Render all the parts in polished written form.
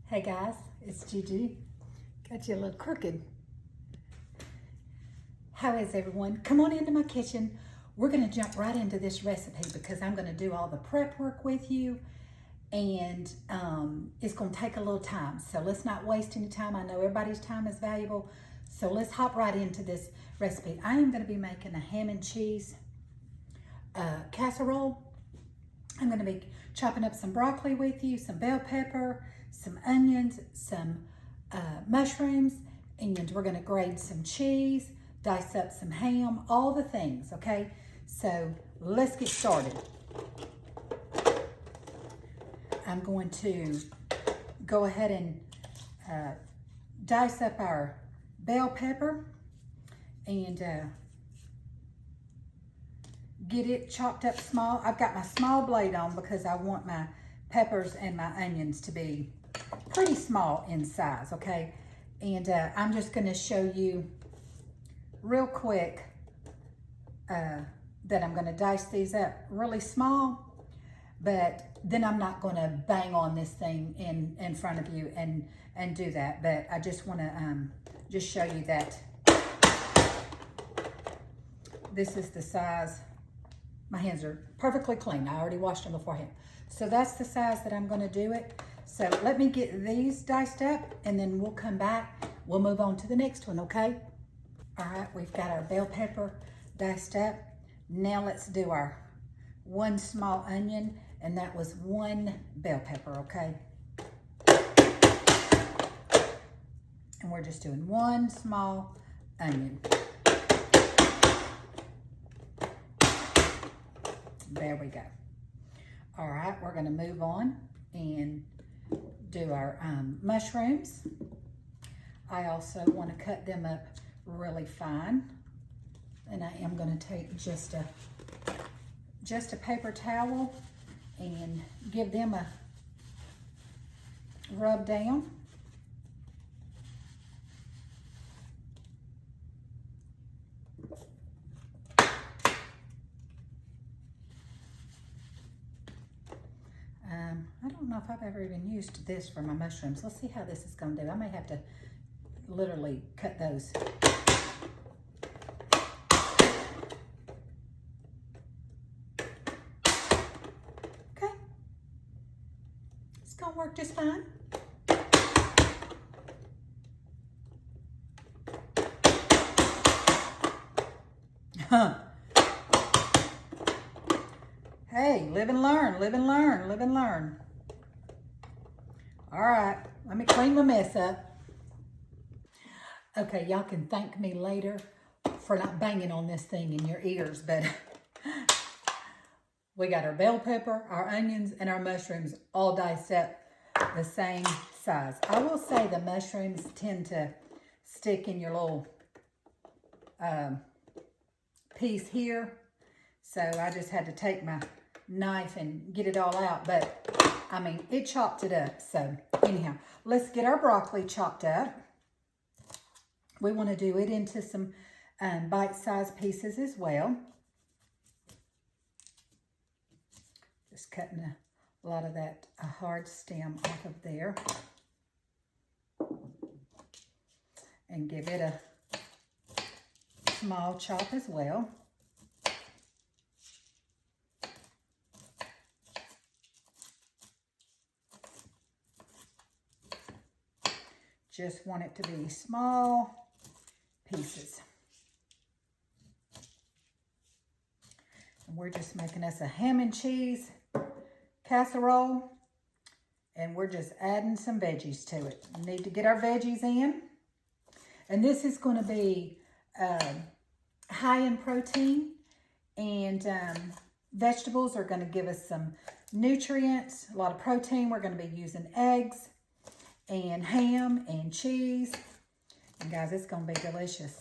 Hey guys, it's Gigi. Got you a little crooked. How is everyone? Come on into my kitchen. We're gonna jump right into this recipe because I'm gonna do all the prep work with you and it's gonna take a little time. So let's not waste any time. I know everybody's time is valuable. So let's hop right into this recipe. I am gonna be making a ham and cheese casserole. I'm gonna be chopping up some broccoli with you, some bell pepper, some onions, some mushrooms, and we're gonna grate some cheese, dice up some ham, all the things, okay? So let's get started. I'm going to go ahead and dice up our bell pepper and get it chopped up small. I've got my small blade on because I want my peppers and my onions to be pretty small in size, okay? And I'm just gonna show you real quick that I'm gonna dice these up really small, but then I'm not gonna bang on this thing in front of you and do that. But I just wanna just show you that this is the size. My hands are perfectly clean. I already washed them beforehand. So that's the size that I'm gonna do it. So let me get these diced up and then we'll come back. We'll move on to the next one, okay? All right, we've got our bell pepper diced up. Now let's do our one small onion, and that was one bell pepper, okay? And we're just doing one small onion. There we go. All right, we're gonna move on and do our mushrooms. I also wanna cut them up really fine. And I am gonna take just a paper towel and give them a rub down. I don't know if I've ever even used this for my mushrooms. Let's see how this is gonna do. I may have to literally cut those. Okay. It's gonna work just fine. Hey, live and learn, live and learn, live and learn. All right, let me clean my mess up. Okay, y'all can thank me later for not banging on this thing in your ears, but we got our bell pepper, our onions, and our mushrooms all diced up the same size. I will say the mushrooms tend to stick in your little piece here, so I just had to take my knife and get it all out, but I mean, it chopped it up. So anyhow, let's get our broccoli chopped up. We want to do it into some bite-sized pieces as well. Just cutting a lot of that hard stem off of there. And give it a small chop as well. Just want it to be small pieces. And we're just making us a ham and cheese casserole, and we're just adding some veggies to it. We need to get our veggies in. And this is going to be high in protein, and vegetables are going to give us some nutrients, a lot of protein. We're going to be using eggs and ham and cheese. And guys, it's gonna be delicious.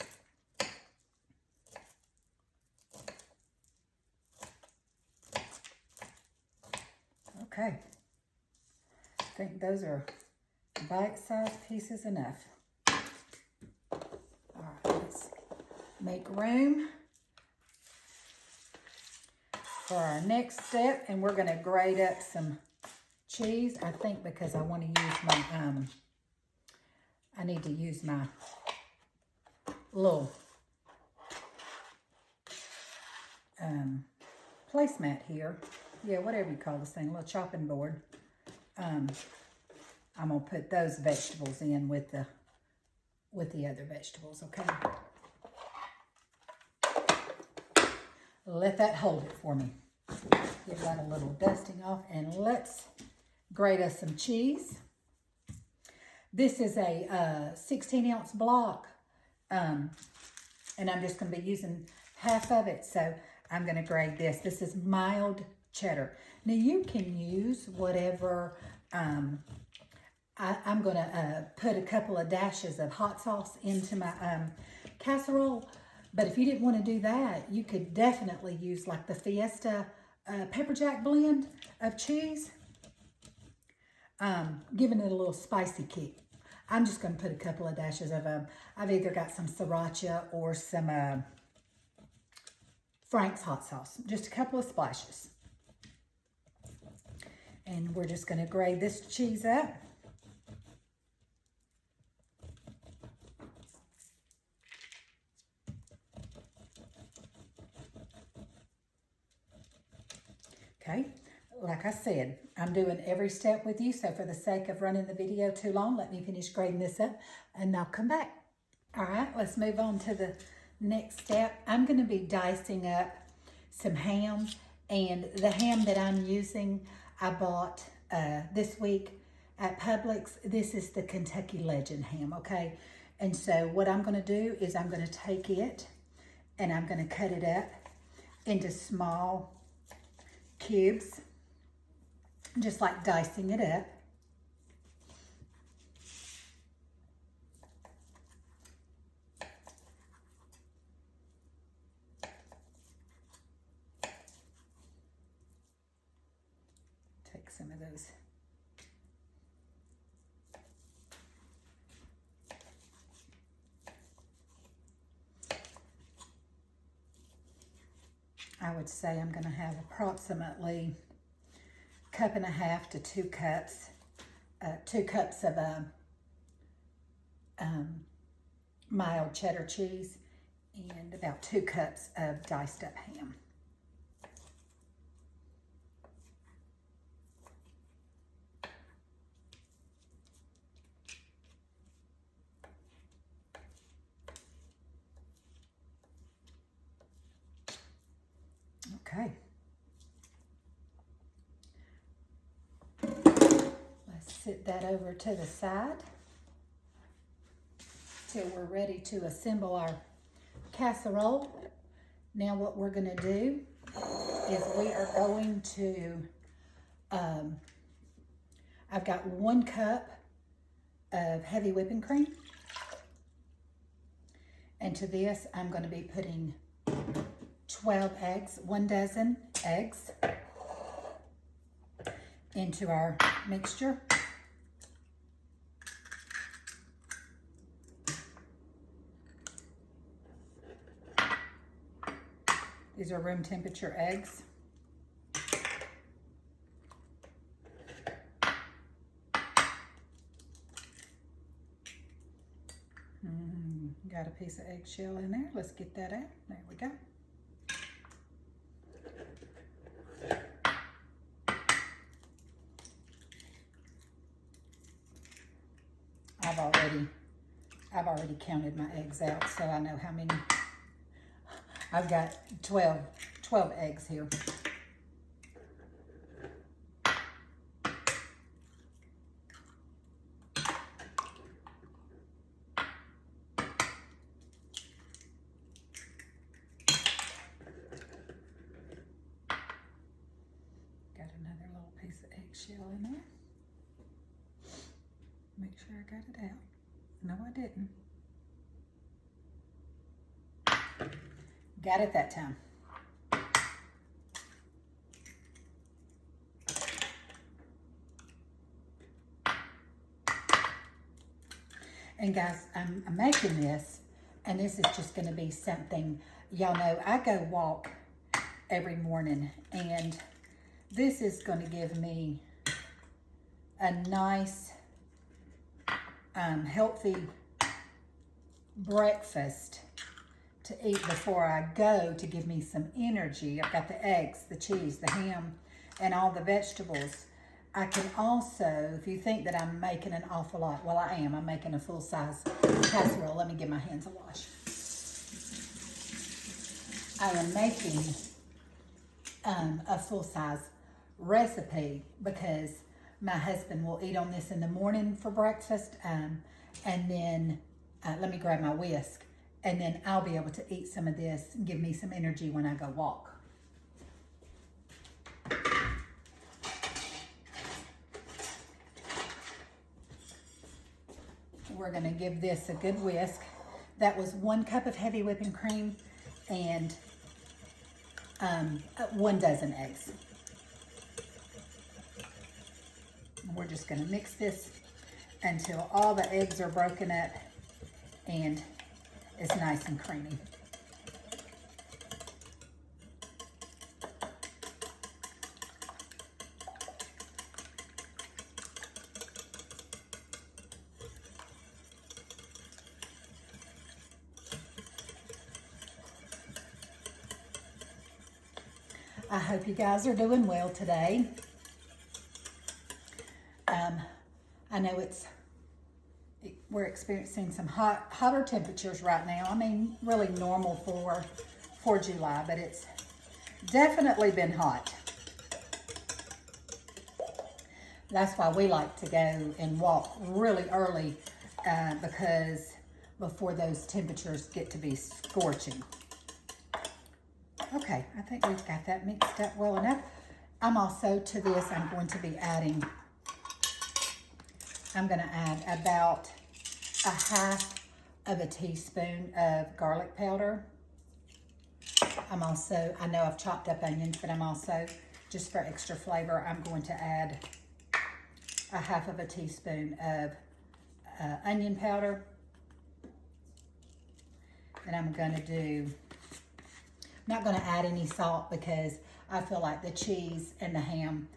Okay, I think those are bite-sized pieces enough. All right, let's make room for our next step, and we're gonna grate up some cheese. I think because I want to use my, I need to use my little placemat here. Yeah, whatever you call this thing, a little chopping board. I'm gonna put those vegetables in with the other vegetables, okay? Let that hold it for me. Give that a little dusting off, and let's grate us some cheese. This is a 16-ounce block, and I'm just going to be using half of it, so I'm going to grade this. This is mild cheddar. Now, you can use whatever. I'm going to put a couple of dashes of hot sauce into my casserole, but if you didn't want to do that, you could definitely use like the Fiesta pepper jack blend of cheese, giving it a little spicy kick. I'm just going to put a couple of dashes of I've either got some sriracha or some Frank's hot sauce. Just a couple of splashes. And we're just going to grate this cheese up. Okay, like I said, I'm doing every step with you, so for the sake of running the video too long, let me finish grading this up, and I'll come back. All right, let's move on to the next step. I'm going to be dicing up some ham, and the ham that I'm using, I bought this week at Publix. This is the Kentucky Legend ham, okay? And so what I'm going to do is I'm going to take it, and I'm going to cut it up into small cubes, just like dicing it up. Take some of those. I would say I'm going to have approximately 1.5 cups to 2 cups, 2 cups of mild cheddar cheese, and about 2 cups of diced up ham. Okay. Let's sit that over to the side till we're ready to assemble our casserole. Now what we're going to do is we are going to, I've got 1 cup of heavy whipping cream. And to this, I'm going to be putting 12 eggs, 1 dozen eggs into our mixture. These are room temperature eggs. Got a piece of eggshell in there. Let's get that out. There we go. I've already counted my eggs out, so I know how many. I've got 12 eggs here. Got another little piece of eggshell in there. Make sure I got it out. No, I didn't. Got it that time. And guys, I'm making this, and this is just going to be something, y'all know, I go walk every morning, and this is going to give me a nice, healthy breakfast to eat before I go to give me some energy. I've got the eggs, the cheese, the ham, and all the vegetables. I can also, if you think that I'm making an awful lot, well, I am. I'm making a full-size casserole. Let me give my hands a wash. I am making a full-size recipe because my husband will eat on this in the morning for breakfast, and then let me grab my whisk, and then I'll be able to eat some of this and give me some energy when I go walk. We're going to give this a good whisk. That was 1 cup of heavy whipping cream and 1 dozen eggs. We're just going to mix this until all the eggs are broken up and it's nice and creamy. I hope you guys are doing well today. I know we're experiencing some hotter temperatures right now. I mean, really normal for July, but it's definitely been hot. That's why we like to go and walk really early because before those temperatures get to be scorching. Okay, I think we've got that mixed up well enough. I'm also, to this, I'm going to be adding, I'm going to add about 1/2 of a teaspoon of garlic powder. I'm also, I know I've chopped up onions, but I'm also, just for extra flavor, I'm going to add 1/2 of a teaspoon of onion powder. And I'm going to do, I'm not going to add any salt because I feel like the cheese and the ham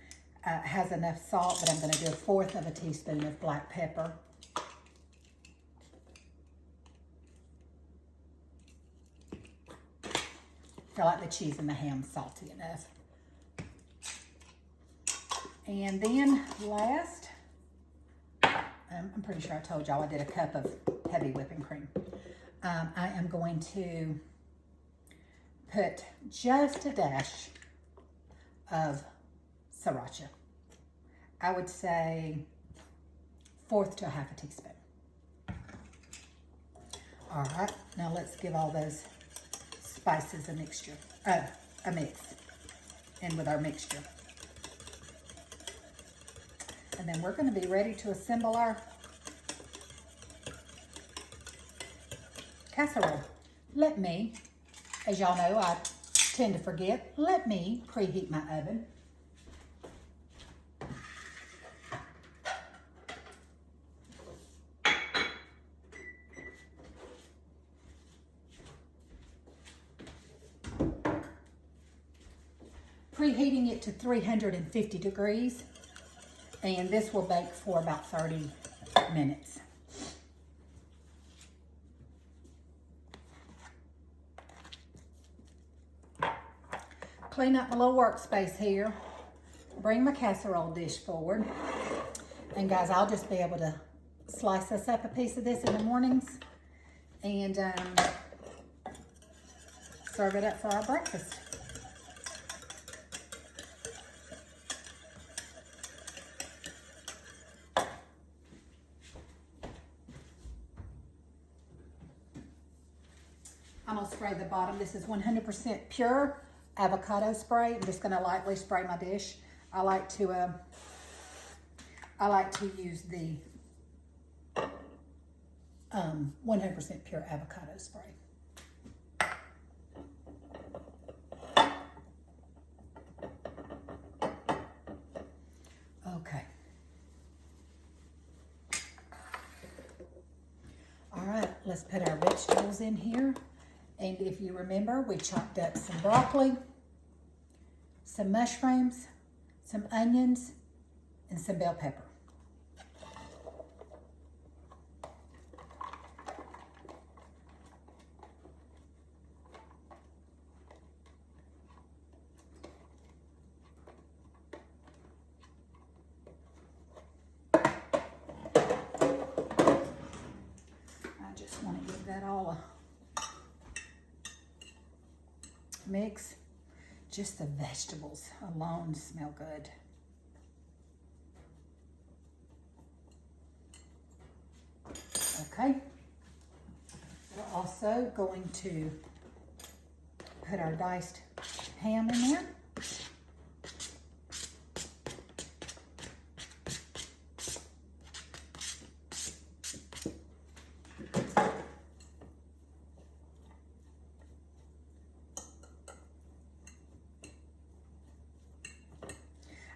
has enough salt, but I'm going to do 1/4 of a teaspoon of black pepper. I feel like the cheese and the ham salty enough. And then last, I'm pretty sure I told y'all I did a cup of heavy whipping cream. I am going to put just a dash of sriracha. I would say 1/4 to 1/2 teaspoon. All right, now let's give all those spices a mixture, a mix in with our mixture. And then we're going to be ready to assemble our casserole. Let me, as y'all know, I tend to forget, let me preheat my oven. Preheating it to 350 degrees, and this will bake for about 30 minutes. Clean up my little workspace here. Bring my casserole dish forward. And guys, I'll just be able to slice us up a piece of this in the mornings and serve it up for our breakfast. I'm gonna spray the bottom. This is 100% pure avocado spray. I'm just gonna lightly spray my dish. I like to use the 100% pure avocado spray. Okay. All right, let's put our vegetables in here. And if you remember, we chopped up some broccoli, some mushrooms, some onions, and some bell pepper. mix. Just the vegetables alone smell good. Okay. We're also going to put our diced ham in there.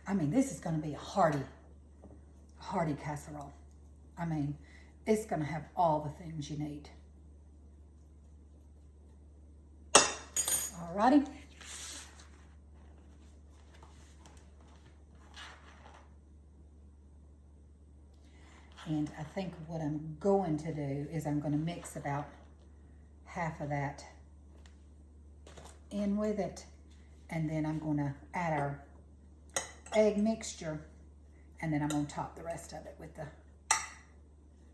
I mean, this is going to be a hearty casserole. I mean, it's going to have all the things you need. Alrighty. And I think what I'm going to do is I'm going to mix about half of that in with it. And then I'm going to add our egg mixture. And then I'm going to top the rest of it with the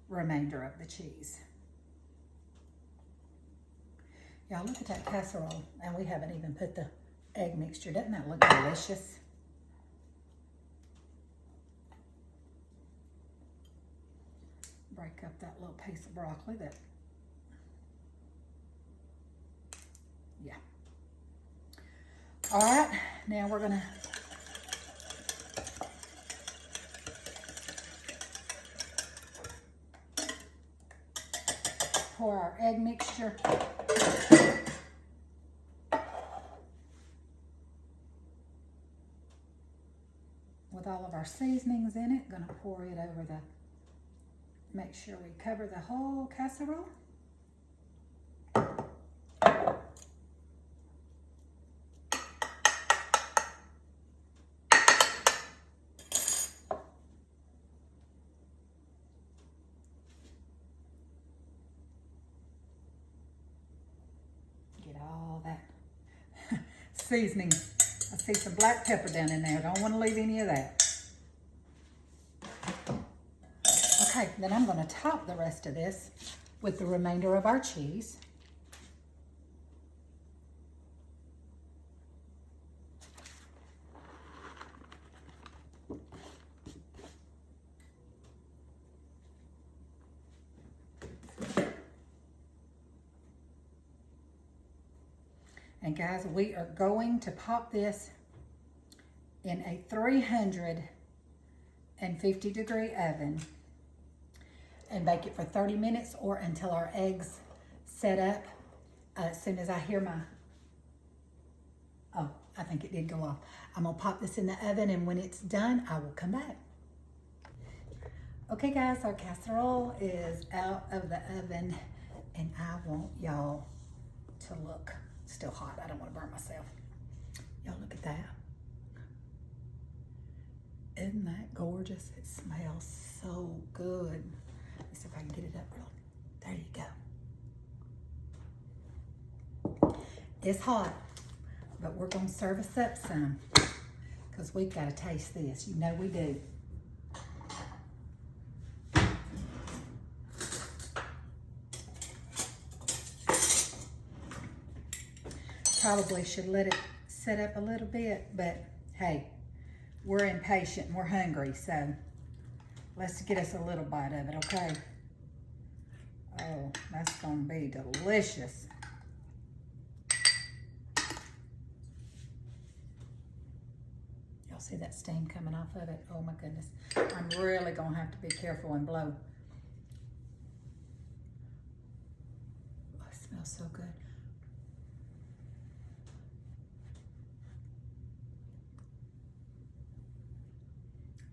remainder of the cheese. Y'all, look at that casserole. And we haven't even put the egg mixture. Doesn't that look delicious? Break up that little piece of broccoli that, yeah. All right, now we're gonna pour our egg mixture with all of our seasonings in it. Gonna pour it over the, make sure we cover the whole casserole. Get all that seasoning. I see some black pepper down in there. Don't want to leave any of that. Okay, then I'm going to top the rest of this with the remainder of our cheese. And guys, we are going to pop this in a 350-degree oven and bake it for 30 minutes or until our eggs set up. As soon as I hear my, oh, I think it did go off. I'm gonna pop this in the oven, and when it's done, I will come back. Okay guys, our casserole is out of the oven, and I want y'all to look. It's still hot, I don't wanna burn myself. Y'all look at that. Isn't that gorgeous? It smells so good. Let's see if I can get it up real. There you go. It's hot, but we're gonna serve us up some because we've gotta taste this. You know we do. Probably should let it set up a little bit, but hey, we're impatient and we're hungry, so let's get us a little bite of it, okay? Oh, that's gonna be delicious. Y'all see that steam coming off of it? Oh my goodness. I'm really gonna have to be careful and blow. Oh, it smells so good.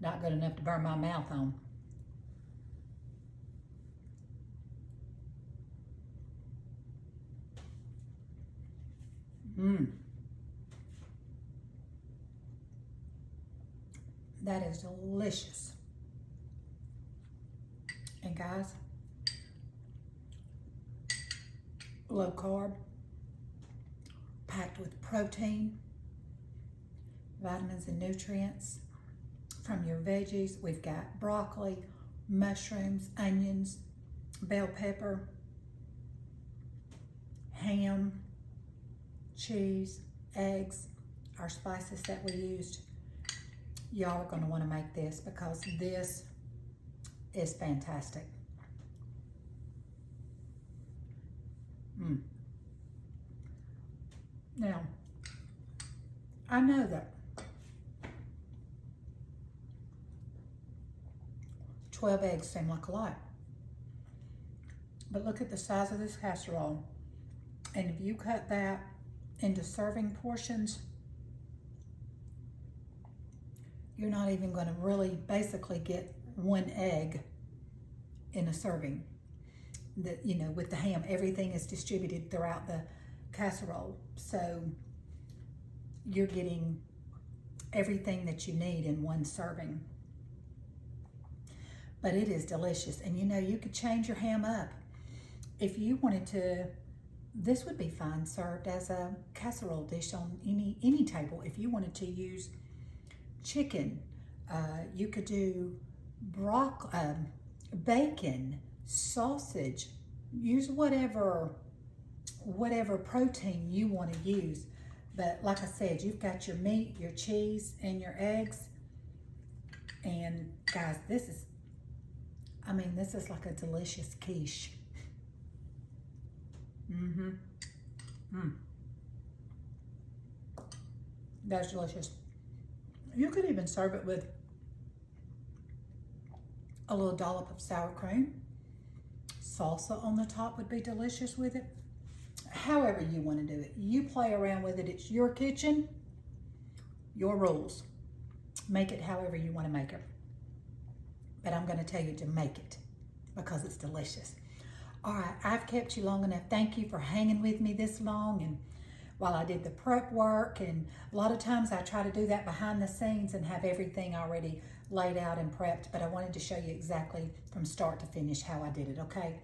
Not good enough to burn my mouth on. That is delicious. And guys, low carb, packed with protein, vitamins and nutrients from your veggies. We've got broccoli, mushrooms, onions, bell pepper, ham, cheese, eggs, our spices that we used. Y'all are going to want to make this because this is fantastic. Now, I know that 12 eggs seem like a lot, but look at the size of this casserole. And if you cut that into serving portions, you're not even going to really basically get one egg in a serving. That, you know, with the ham, everything is distributed throughout the casserole. So you're getting everything that you need in one serving. But it is delicious. And you know, you could change your ham up. If you wanted to, this would be fine served as a casserole dish on any table. If you wanted to use chicken, you could do bacon, sausage, use whatever protein you want to use. But like I said, you've got your meat, your cheese, and your eggs. And guys, this is like a delicious quiche. That's delicious. You could even serve it with a little dollop of sour cream. Salsa on the top would be delicious with it. However you want to do it. You play around with it. It's your kitchen, your rules. Make it however you want to make it. But I'm going to tell you to make it because it's delicious. All right, I've kept you long enough. Thank you for hanging with me this long. And while I did the prep work, and a lot of times I try to do that behind the scenes and have everything already laid out and prepped, but I wanted to show you exactly from start to finish how I did it, okay?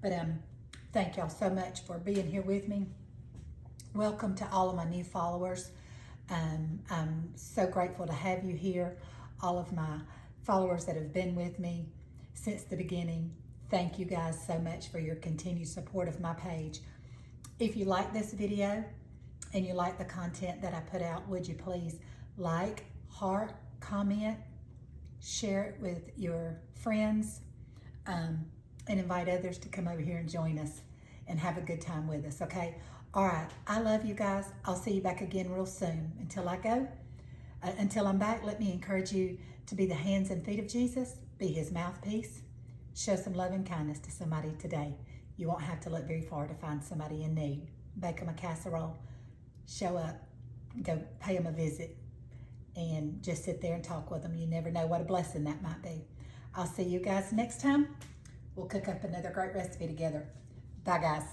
But thank y'all so much for being here with me. Welcome to all of my new followers. I'm so grateful to have you here. All of my followers that have been with me since the beginning. Thank you guys so much for your continued support of my page. If you like this video and you like the content that I put out, would you please like, heart, comment, share it with your friends, and invite others to come over here and join us and have a good time with us, okay? All right, I love you guys. I'll see you back again real soon. Until I go, until I'm back, let me encourage you to be the hands and feet of Jesus, be his mouthpiece, show some love and kindness to somebody today. You won't have to look very far to find somebody in need. Bake them a casserole, show up, go pay them a visit, and just sit there and talk with them. You never know what a blessing that might be. I'll see you guys next time. We'll cook up another great recipe together. Bye, guys.